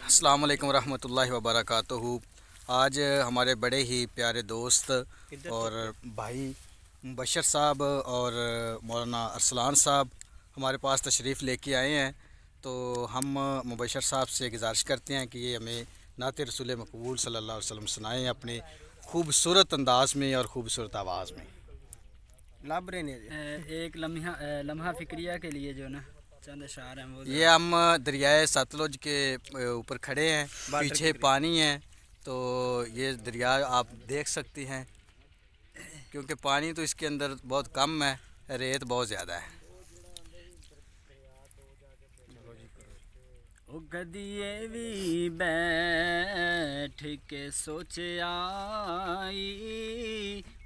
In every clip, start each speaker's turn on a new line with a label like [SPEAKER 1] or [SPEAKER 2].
[SPEAKER 1] السلام علیکم ورحمۃ اللہ وبرکاتہ۔ آج ہمارے بڑے ہی پیارے دوست اور بھائی مبشر صاحب اور مولانا ارسلان صاحب ہمارے پاس تشریف لے کے آئے ہیں، تو ہم مبشر صاحب سے گزارش کرتے ہیں کہ یہ ہمیں نعت رسول مقبول صلی اللہ علیہ وسلم سنائیں اپنے خوبصورت انداز میں اور خوبصورت آواز میں۔
[SPEAKER 2] ایک لمحہ فکریہ کے لیے جو نا چند اشعار ہیں وہ
[SPEAKER 1] یہ ہم دریائے ستلج کے اوپر کھڑے ہیں، پیچھے پانی ہے، تو یہ دریا آپ دیکھ سکتے ہیں کیونکہ پانی تو اس کے اندر بہت کم ہے، ریت بہت زیادہ ہے۔
[SPEAKER 2] او کدیے بھی بیٹھ کے سوچ آئی،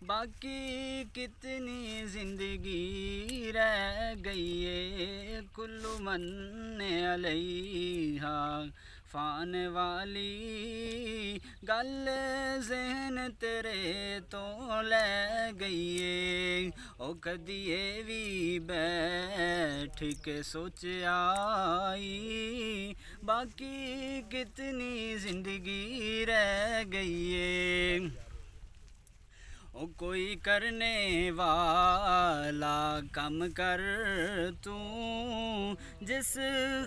[SPEAKER 2] باقی کتنی زندگی رہ گئی ہے، کل من علیہا فان والی، گل ذہن تیرے تو لے گئی ہے، او کدیے بھی بیٹھ کے سوچ آئی، باقی کتنی زندگی رہ گئی ہے، او کوئی کرنے والا کم کر تو، جس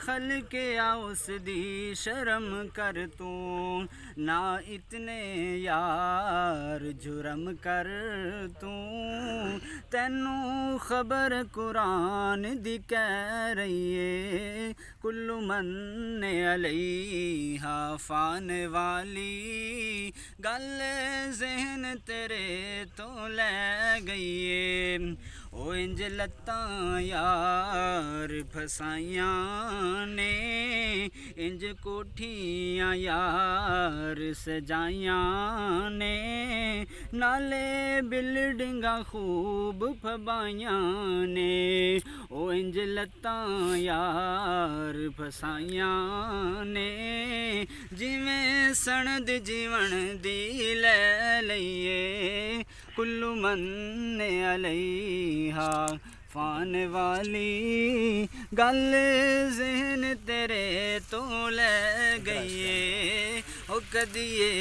[SPEAKER 2] خلق اس دی شرم کر تو، نہ اتنے یار جرم کر تو، تینوں خبر قرآن دی کہہ رہی ہے، کل من علیہا فان والی، گل ذہن تیرے تو لے گئی ہے، او انج لتاں یار پھسائیاں نے، انج کوٹھیاں یار سجائیاں نے، نالے بلڈنگاں خوب پھبائیاں نے، او انج لتاں یار پھسائیاں نے، جویں سند جیون دی لے لئیے، کل من علیہا فان والی، گل ذہن تیرے تو لے گئی ہے، او کدیے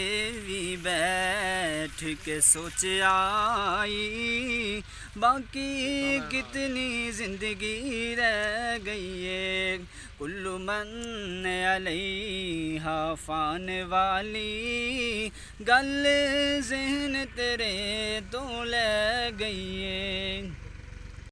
[SPEAKER 2] بھی بیٹھ کے سوچ آئی، باقی کتنی زندگی رہ گئی ہے، کل من علیہا فان والی، گل ذہن تیرے تو لے گئی ہے۔